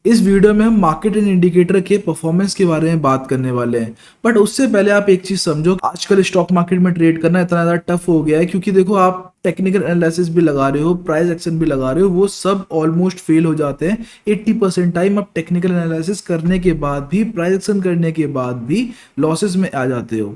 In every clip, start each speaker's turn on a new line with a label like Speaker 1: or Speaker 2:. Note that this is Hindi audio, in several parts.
Speaker 1: इस वीडियो में हम मार्केट एंड इंडिकेटर के परफॉर्मेंस के बारे में बात करने वाले हैं। बट उससे पहले आप एक चीज समझो, आजकल स्टॉक मार्केट में ट्रेड करना इतना ज्यादा टफ हो गया है क्योंकि देखो आप टेक्निकल एनालिसिस भी लगा रहे हो, प्राइस एक्शन भी लगा रहे हो, वो सब ऑलमोस्ट फेल हो जाते हैं। 80% टाइम आप टेक्निकल एनालिसिस करने के बाद भी, प्राइस एक्शन करने के बाद भी लॉसेस में आ जाते हो।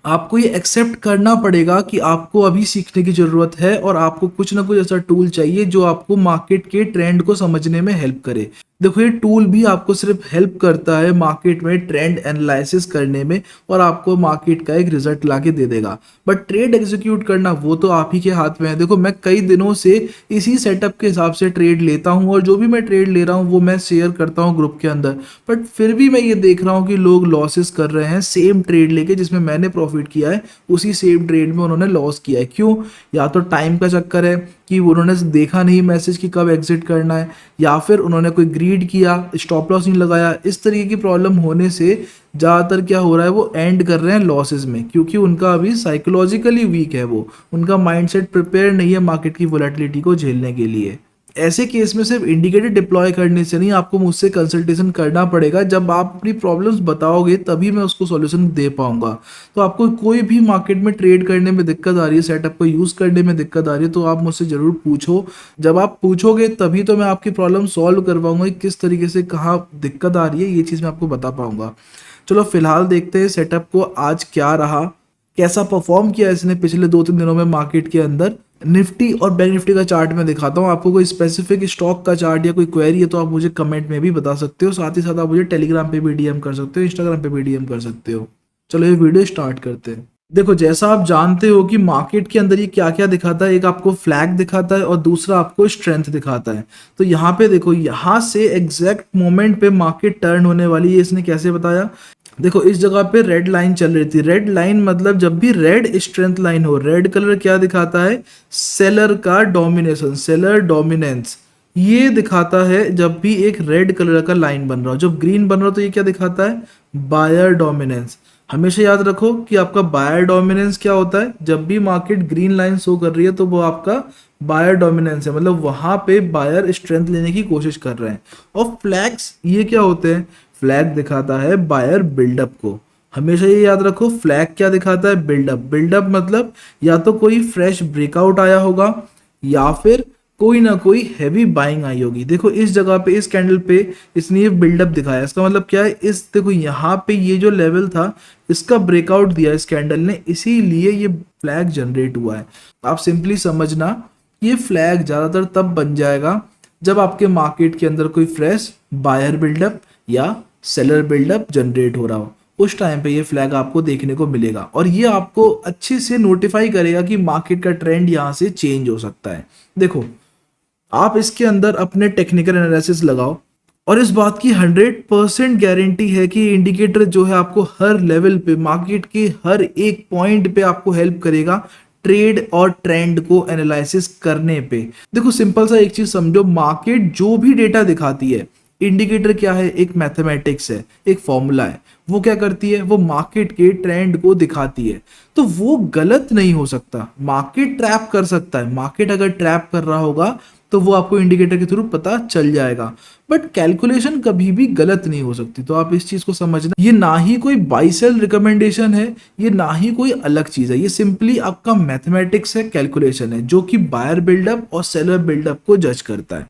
Speaker 1: आपको ये एक्सेप्ट करना पड़ेगा कि आपको अभी सीखने की ज़रूरत है और आपको कुछ ना कुछ ऐसा टूल चाहिए जो आपको मार्केट के ट्रेंड को समझने में हेल्प करे। देखो ये टूल भी आपको सिर्फ हेल्प करता है मार्केट में ट्रेंड एनालिसिस करने में और आपको मार्केट का एक रिजल्ट ला के दे देगा, बट ट्रेड एग्जीक्यूट करना वो तो आप ही के हाथ में है। देखो मैं कई दिनों से इसी सेटअप के हिसाब से ट्रेड लेता हूँ और जो भी मैं ट्रेड ले रहा हूँ वो मैं शेयर करता हूँ ग्रुप के अंदर, बट फिर भी मैं ये देख रहा हूँ कि लोग लॉसेस कर रहे हैं सेम ट्रेड लेके जिसमें मैंने प्रॉफिट किया है, उसी सेम ट्रेड में उन्होंने लॉस किया है। क्यों? या तो टाइम का चक्कर है कि उन्होंने देखा नहीं मैसेज कि कब एग्जिट करना है, या फिर उन्होंने कोई ग्रीड किया, स्टॉप लॉस नहीं लगाया। इस तरीके की प्रॉब्लम होने से ज़्यादातर क्या हो रहा है, वो एंड कर रहे हैं लॉसेस में क्योंकि उनका अभी साइकोलॉजिकली वीक है, वो उनका माइंडसेट प्रिपेयर नहीं है मार्केट की वोलेटिलिटी को झेलने के लिए। ऐसे केस में सिर्फ इंडिकेटर डिप्लॉय करने से नहीं, आपको मुझसे कंसल्टेशन करना पड़ेगा। जब आप अपनी प्रॉब्लम्स बताओगे तभी मैं उसको सॉल्यूशन दे पाऊंगा। तो आपको कोई भी मार्केट में ट्रेड करने में दिक्कत आ रही है, सेटअप को यूज़ करने में दिक्कत आ रही है, तो आप मुझसे ज़रूर पूछो। जब आप पूछोगे तभी तो मैं आपकी प्रॉब्लम सॉल्व कर पाऊंगा कि किस तरीके से कहाँ दिक्कत आ रही है, ये चीज़ मैं आपको बता पाऊंगा। चलो फिलहाल देखते हैं सेटअप को आज क्या रहा, कैसा परफॉर्म किया इसने पिछले 2-3 दिनों में मार्केट के अंदर। निफ्टी और बैंक निफ्टी का चार्ट मैं दिखाता हूँ आपको। कोई स्पेसिफिक स्टॉक का चार्ट या कोई क्वेरी है तो आप मुझे कमेंट में भी बता सकते हो, साथ ही साथ आप मुझे टेलीग्राम पे भी डीएम कर सकते हो, इंस्टाग्राम पे भी डीएम कर सकते हो। चलो ये वीडियो स्टार्ट करते हैं। देखो जैसा आप जानते हो कि मार्केट के अंदर ये क्या क्या दिखाता है, एक आपको फ्लैग दिखाता है और दूसरा आपको स्ट्रेंथ दिखाता है। तो यहाँ पे देखो, यहाँ से एग्जैक्ट मोमेंट पे मार्केट टर्न होने वाली है, इसने कैसे बताया। देखो इस जगह पे रेड लाइन चल रही थी। रेड लाइन मतलब जब भी रेड स्ट्रेंथ लाइन हो, रेड कलर क्या दिखाता है, सेलर का डोमिनेशन, सेलर डोमिनेंस ये दिखाता है। जब भी एक रेड कलर का लाइन बन रहा हो, जब ग्रीन बन रहा हो तो ये क्या दिखाता है, बायर डोमिनेंस। हमेशा याद रखो कि आपका बायर डोमिनेंस क्या होता है, जब भी मार्केट ग्रीन लाइन शो कर रही है तो वो आपका बायर डोमिनेंस है, मतलब वहां पे बायर स्ट्रेंथ लेने की कोशिश कर रहे हैं। और फ्लैग्स ये क्या होते हैं, फ्लैग दिखाता है बायर बिल्डअप को। हमेशा ये याद रखो, फ्लैग क्या दिखाता है, बिल्डअप। बिल्डअप मतलब या तो कोई फ्रेश ब्रेकआउट आया होगा या फिर कोई ना कोई हैवी बाइंग आई होगी। देखो इस जगह पे, इस कैंडल पे इसने ये बिल्डअप दिखाया, इसका मतलब क्या है, इस देखो यहाँ पे ये जो लेवल था इसका ब्रेकआउट दिया इस कैंडल ने, इसीलिए ये फ्लैग जनरेट हुआ है। आप सिंपली समझना, ये फ्लैग ज़्यादातर तब बन जाएगा जब आपके मार्केट के अंदर कोई फ्रेश बायर बिल्डअप या सेलर बिल्डअप जनरेट हो रहा हो, उस टाइम पे ये फ्लैग आपको देखने को मिलेगा और ये आपको अच्छे से नोटिफाई करेगा कि मार्केट का ट्रेंड यहाँ से चेंज हो सकता है। देखो आप इसके अंदर अपने टेक्निकल एनालिसिस लगाओ और इस बात की 100% गारंटी है कि इंडिकेटर जो है आपको हर लेवल पे, मार्केट के हर एक पॉइंट पे आपको हेल्प करेगा ट्रेड और ट्रेंड को एनालिसिस करने पे। देखो सिंपल सा एक चीज समझो, मार्केट जो भी डेटा दिखाती है, इंडिकेटर क्या है, एक मैथमेटिक्स है, एक फॉर्मूला है। वो क्या करती है, वो मार्केट के ट्रेंड को दिखाती है। तो वो गलत नहीं हो सकता, मार्केट ट्रैप कर सकता है। मार्केट अगर ट्रैप कर रहा होगा तो वो आपको इंडिकेटर के थ्रू पता चल जाएगा, बट कैलकुलेशन कभी भी गलत नहीं हो सकती। तो आप इस चीज को समझना, ये ना ही कोई बाई सेल रिकमेंडेशन है, ये ना ही कोई अलग चीज है, ये सिंपली आपका मैथमेटिक्स है, कैलकुलेशन है जो कि बायर बिल्डअप और सेलर बिल्डअप को जज करता है।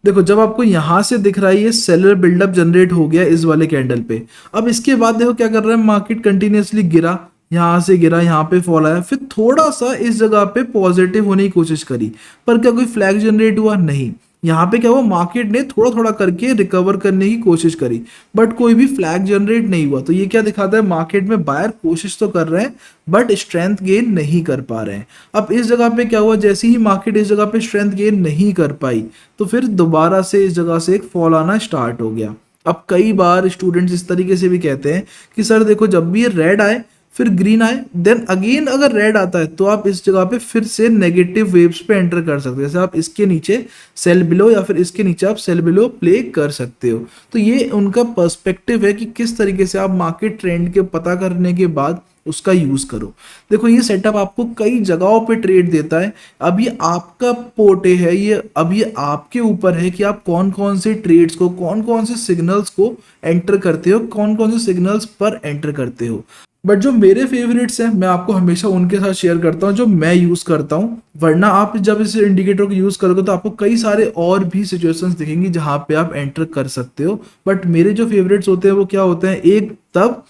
Speaker 1: देखो जब आपको यहां से दिख रहा है ये सेलर बिल्डअप जनरेट हो गया इस वाले कैंडल पे, अब इसके बाद देखो क्या कर रहा है, मार्केट कंटिन्यूअसली गिरा, यहां से गिरा, यहां पे फॉल आया, फिर थोड़ा सा इस जगह पे पॉजिटिव होने की कोशिश करी, पर क्या कोई फ्लैग जनरेट हुआ, नहीं। यहाँ पे क्या हुआ, मार्केट ने थोड़ा थोड़ा करके रिकवर करने की कोशिश करी बट कोई भी फ्लैग जनरेट नहीं हुआ। तो ये क्या दिखाता है, मार्केट में बायर कोशिश तो कर रहे हैं बट स्ट्रेंथ गेन नहीं कर पा रहे हैं। अब इस जगह पे क्या हुआ, जैसे ही मार्केट इस जगह पे स्ट्रेंथ गेन नहीं कर पाई तो फिर दोबारा से इस जगह से एक फॉल आना स्टार्ट हो गया। अब कई बार स्टूडेंट्स इस तरीके से भी कहते हैं कि सर देखो जब भी ये रेड आए फिर ग्रीन आए, देन अगेन अगर रेड आता है तो आप इस जगह पे फिर से नेगेटिव वेव्स पे एंटर कर सकते हो। जैसे आप इसके नीचे सेल बिलो या फिर इसके नीचे आप सेल बिलो प्ले कर सकते हो। तो ये उनका पर्सपेक्टिव है कि किस तरीके से आप मार्केट ट्रेंड के पता करने के बाद उसका यूज करो। देखो ये सेटअप आपको कई जगहों पे ट्रेड देता है। अब ये आपका पोर्टे है, ये अब ये आपके ऊपर है कि आप कौन कौन से ट्रेड्स को, कौन कौन से सिग्नल्स को एंटर करते हो, कौन कौन से सिग्नल्स पर एंटर करते हो। बट जो मेरे फेवरेट्स हैं मैं आपको हमेशा उनके साथ शेयर करता हूँ जो मैं यूज करता हूँ, वरना आप जब इस इंडिकेटर को यूज करोगे तो आपको कई सारे और भी सिचुएशंस दिखेंगी जहां पे आप एंटर कर सकते हो। बट मेरे जो फेवरेट्स होते हैं वो क्या होते हैं, एक तब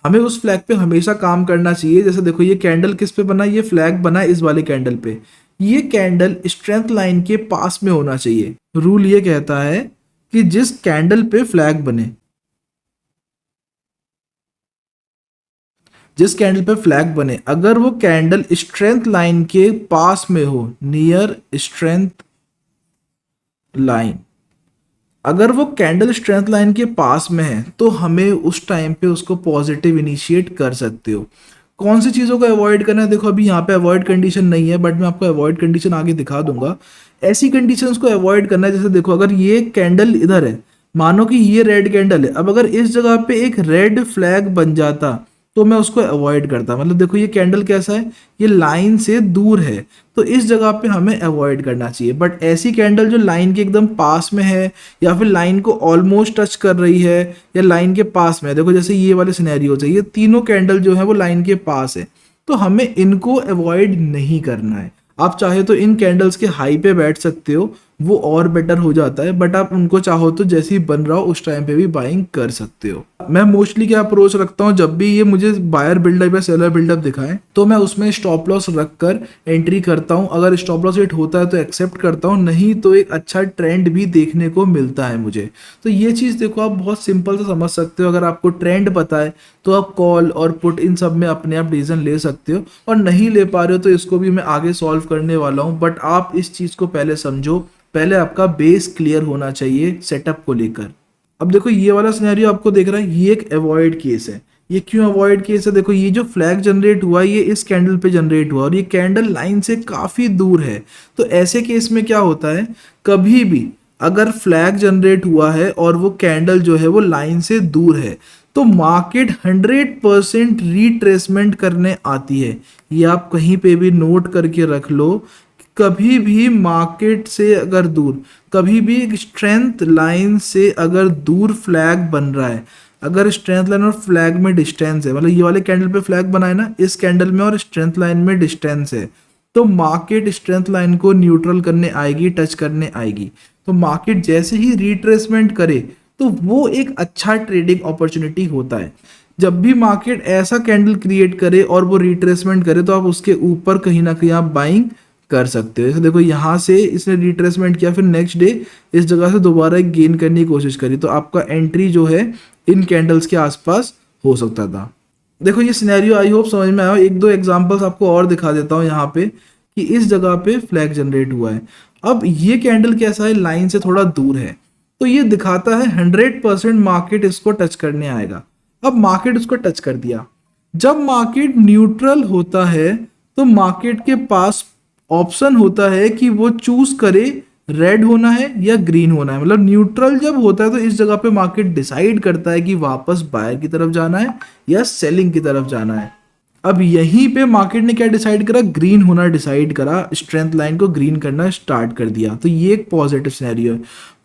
Speaker 1: हमें उस फ्लैग पे हमेशा काम करना चाहिए। जैसे देखो ये कैंडल किस पे बना, ये फ्लैग बना इस वाले कैंडल पे, ये कैंडल स्ट्रेंथ लाइन के पास में होना चाहिए। रूल ये कहता है कि जिस कैंडल पे फ्लैग बने, जिस कैंडल पे फ्लैग बने, अगर वो कैंडल स्ट्रेंथ लाइन के पास में हो, नियर स्ट्रेंथ लाइन, अगर वो कैंडल स्ट्रेंथ लाइन के पास में है तो हमें उस टाइम पे उसको पॉजिटिव इनिशिएट कर सकते हो। कौन सी चीज़ों को अवॉइड करना है, देखो अभी यहाँ पे अवॉइड कंडीशन नहीं है, बट मैं आपको अवॉइड कंडीशन आगे दिखा दूंगा। ऐसी कंडीशंस को अवॉइड करना है, जैसे देखो अगर ये कैंडल इधर है, मानो कि ये रेड कैंडल है, अब अगर इस जगह पे एक रेड फ्लैग बन जाता तो मैं उसको अवॉइड करता। मतलब देखो ये कैंडल कैसा है, ये लाइन से दूर है, तो इस जगह पे हमें अवॉइड करना चाहिए। बट ऐसी कैंडल जो लाइन के एकदम पास में है, या फिर लाइन को ऑलमोस्ट टच कर रही है, या लाइन के पास में है, देखो जैसे ये वाले सिनेरियो है, ये तीनों कैंडल जो है वो लाइन के पास है, तो हमें इनको अवॉइड नहीं करना है। आप चाहे तो इन कैंडल्स के हाई पे बैठ सकते हो, वो और बेटर हो जाता है, बट आप उनको चाहो तो जैसे ही बन रहा हो उस टाइम पे भी बाइंग कर सकते हो। मैं मोस्टली क्या अप्रोच रखता हूँ, जब भी ये मुझे बायर बिल्डअप या सेलर बिल्डअप दिखाए तो मैं उसमें स्टॉप लॉस रखकर एंट्री करता हूँ। अगर स्टॉप लॉस हिट होता है तो एक्सेप्ट करता हूँ, नहीं तो एक अच्छा ट्रेंड भी देखने को मिलता है मुझे। तो ये चीज़ देखो आप बहुत सिंपल से समझ सकते हो, अगर आपको ट्रेंड पता है तो आप कॉल और पुट इन सब में अपने आप डिसीजन ले सकते हो, और नहीं ले पा रहे हो तो इसको भी मैं आगे सॉल्व करने वाला हूँ। बट आप इस चीज़ को पहले समझो, पहले आपका बेस क्लियर होना चाहिए सेटअप को लेकर। अब देखो ये वाला सिनेरियो आपको देख रहा है, ये एक अवॉइड केस है। ये क्यों अवॉइड केस है, देखो ये जो फ्लैग जनरेट हुआ ये इस कैंडल पे जनरेट हुआ और ये कैंडल लाइन से काफी दूर है। तो ऐसे केस में क्या होता है, कभी भी अगर फ्लैग जनरेट हुआ है और वो कैंडल जो है वो लाइन से दूर है तो मार्केट 100% रिट्रेसमेंट करने आती है। ये आप कहीं पे भी नोट करके रख लो, कभी भी मार्केट से अगर दूर, कभी भी स्ट्रेंथ लाइन से अगर दूर फ्लैग बन रहा है, अगर स्ट्रेंथ लाइन और फ्लैग में डिस्टेंस है, मतलब ये वाले कैंडल पे फ्लैग बना है ना, इस कैंडल में और स्ट्रेंथ लाइन में डिस्टेंस है, तो मार्केट स्ट्रेंथ लाइन को न्यूट्रल करने आएगी, टच करने आएगी। तो मार्केट जैसे ही रिट्रेसमेंट करे तो वो एक अच्छा ट्रेडिंग अपॉर्चुनिटी होता है। जब भी मार्केट ऐसा कैंडल क्रिएट करे और वो रिट्रेसमेंट करे तो आप उसके ऊपर कहीं ना कहीं आप बाइंग कर सकते हो। जैसे देखो यहाँ से इसने रिट्रेसमेंट किया, फिर नेक्स्ट डे इस जगह से दोबारा एक गेन करने की कोशिश करी, तो आपका एंट्री जो है इन कैंडल्स के आसपास हो सकता था। देखो ये सिनेरियो आई होप समझ में आया। एक दो एग्जांपल्स आपको और दिखा देता हूँ यहाँ पे कि इस जगह पे फ्लैग जनरेट हुआ है। अब ये कैंडल कैसा है, लाइन से थोड़ा दूर है, तो ये दिखाता है 100% मार्केट इसको टच करने आएगा। अब मार्केट उसको टच कर दिया, जब मार्केट न्यूट्रल होता है तो मार्केट के पास ऑप्शन होता है कि वो चूज करे रेड होना है या ग्रीन होना है। मतलब न्यूट्रल जब होता है तो इस जगह पे मार्केट डिसाइड करता है कि वापस बायर की तरफ जाना है या सेलिंग की तरफ जाना है। अब यहीं पे मार्केट ने क्या डिसाइड करा, ग्रीन होना डिसाइड करा, स्ट्रेंथ लाइन को ग्रीन करना स्टार्ट कर दिया, तो ये एक पॉजिटिव सिनेरियो है।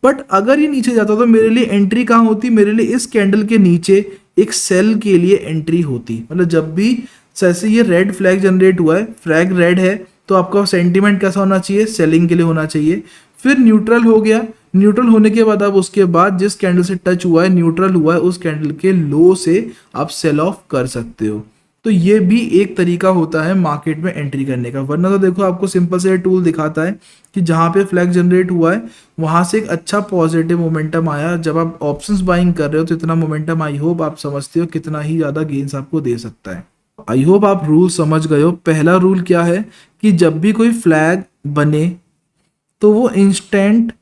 Speaker 1: बट अगर ये नीचे जाता तो मेरे लिए एंट्री कहाँ होती, मेरे लिए इस कैंडल के नीचे एक सेल के लिए एंट्री होती। मतलब जब भी जैसे ये रेड फ्लैग जनरेट हुआ है, फ्लैग रेड है, तो आपका सेंटीमेंट कैसा होना चाहिए, सेलिंग के लिए होना चाहिए। फिर न्यूट्रल हो गया, न्यूट्रल होने के बाद अब उसके बाद जिस कैंडल से टच हुआ है, न्यूट्रल हुआ है, उस कैंडल के लो से आप सेल ऑफ कर सकते हो। तो ये भी एक तरीका होता है मार्केट में एंट्री करने का। वरना तो देखो आपको सिंपल से टूल दिखाता है कि जहाँ पे फ्लैग जनरेट हुआ है वहां से एक अच्छा पॉजिटिव मोमेंटम आया। जब आप ऑप्शंस बाइंग कर रहे हो तो इतना मोमेंटम आई होप आप समझते हो कितना ही ज्यादा गेन्स आपको दे सकता है। आई होप आप रूल समझ गए हो। पहला रूल क्या है कि जब भी कोई फ्लैग बने तो वो इंस्टेंट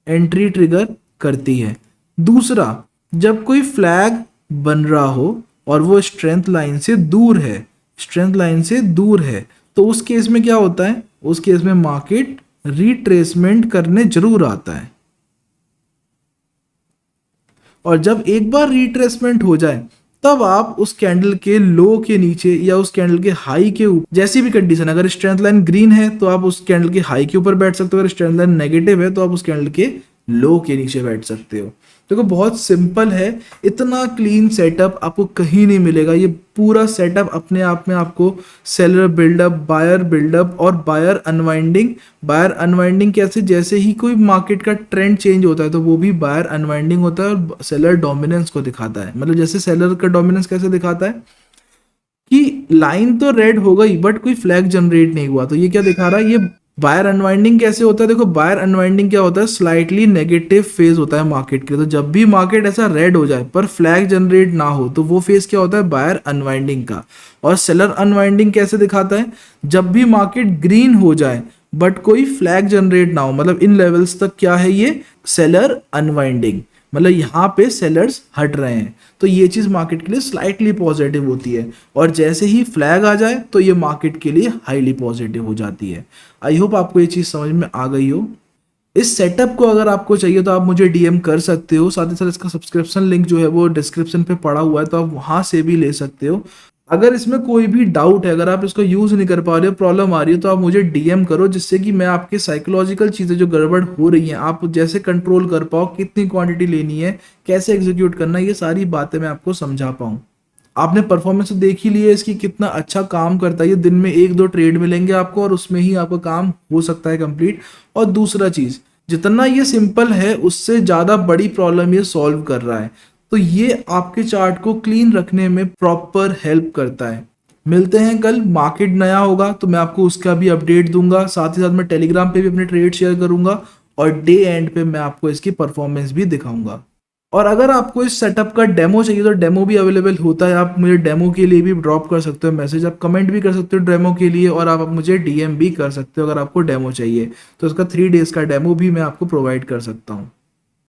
Speaker 1: एंट्री ट्रिगर करती है। दूसरा, जब कोई फ्लैग बन रहा हो और वो स्ट्रेंथ लाइन से दूर है, स्ट्रेंथ लाइन से दूर है, तो उस केस में क्या होता है, उस केस में मार्केट रिट्रेसमेंट करने जरूर आता है। और जब एक बार रिट्रेसमेंट हो जाए तब आप उस कैंडल के लो के नीचे या उस कैंडल के हाई के ऊपर, जैसी भी कंडीशन, अगर स्ट्रेंथ लाइन ग्रीन है तो आप उस कैंडल के हाई के ऊपर बैठ सकते हो, अगर स्ट्रेंथ लाइन नेगेटिव है तो आप उस कैंडल के लो के नीचे बैठ सकते हो। देखो बहुत सिंपल है, इतना क्लीन सेटअप आपको कहीं नहीं मिलेगा। ये पूरा सेटअप अपने आप में आपको सेलर बिल्डअप, बायर बिल्डअप और बायर अनवाइंडिंग। बायर अनवाइंडिंग कैसे, जैसे ही कोई मार्केट का ट्रेंड चेंज होता है तो वो भी बायर अनवाइंडिंग होता है और सेलर डोमिनेंस को दिखाता है। मतलब जैसे सेलर का डोमिनेंस कैसे दिखाता है कि लाइन तो रेड हो गई बट कोई फ्लैग जनरेट नहीं हुआ, तो ये क्या दिखा रहा है, ये बायर अनवाइंडिंग कैसे होता है। देखो बायर अनवाइंडिंग क्या होता है, स्लाइटली नेगेटिव फेज होता है मार्केट के। तो जब भी मार्केट ऐसा रेड हो जाए पर फ्लैग जनरेट ना हो तो वो फेज क्या होता है, बायर अनवाइंडिंग का। और सेलर अनवाइंडिंग कैसे दिखाता है, जब भी मार्केट ग्रीन हो जाए बट कोई फ्लैग जनरेट ना हो, मतलब इन लेवल्स तक क्या है ये सेलर अनवाइंडिंग, मतलब यहाँ पे सेलर्स हट रहे हैं। तो ये चीज़ मार्केट के लिए स्लाइटली पॉजिटिव होती है, और जैसे ही फ्लैग आ जाए तो ये मार्केट के लिए हाईली पॉजिटिव हो जाती है। आई होप आपको ये चीज़ समझ में आ गई हो। इस सेटअप को अगर आपको चाहिए तो आप मुझे डीएम कर सकते हो, साथ ही साथ इसका सब्सक्रिप्शन लिंक जो है वो डिस्क्रिप्शन पे पड़ा हुआ है, तो आप वहाँ से भी ले सकते हो। अगर इसमें कोई भी डाउट है, अगर आप इसको यूज़ नहीं कर पा रहे हो, प्रॉब्लम आ रही है, तो आप मुझे डीएम करो, जिससे कि मैं आपके साइकोलॉजिकल चीज़ें जो गड़बड़ हो रही हैं आप जैसे कंट्रोल कर पाओ, कितनी क्वांटिटी लेनी है, कैसे एग्जीक्यूट करना है, ये सारी बातें मैं आपको समझा पाऊँ। आपने परफॉर्मेंस तो देख ही लिया इसकी, कितना अच्छा काम करता है ये। दिन में 1-2 ट्रेड मिलेंगे आपको और उसमें ही आपका काम हो सकता है कंप्लीट। और दूसरा चीज़, जितना ये सिंपल है उससे ज़्यादा बड़ी प्रॉब्लम ये सॉल्व कर रहा है, तो ये आपके चार्ट को क्लीन रखने में प्रॉपर हेल्प करता है। मिलते हैं कल, मार्केट नया होगा तो मैं आपको उसका भी अपडेट दूंगा, साथ ही साथ मैं टेलीग्राम पे भी अपने ट्रेड शेयर करूंगा, और डे एंड पे मैं आपको इसकी परफॉर्मेंस भी दिखाऊंगा। और अगर आपको इस सेटअप का डेमो चाहिए तो डेमो भी अवेलेबल होता है, आप मुझे डेमो के लिए भी ड्रॉप कर सकते हो मैसेज, आप कमेंट भी कर सकते हो डेमो के लिए, और आप मुझे डीएम भी कर सकते हो अगर आपको डेमो चाहिए, तो उसका 3 डेज का डेमो भी मैं आपको प्रोवाइड कर सकता हूँ।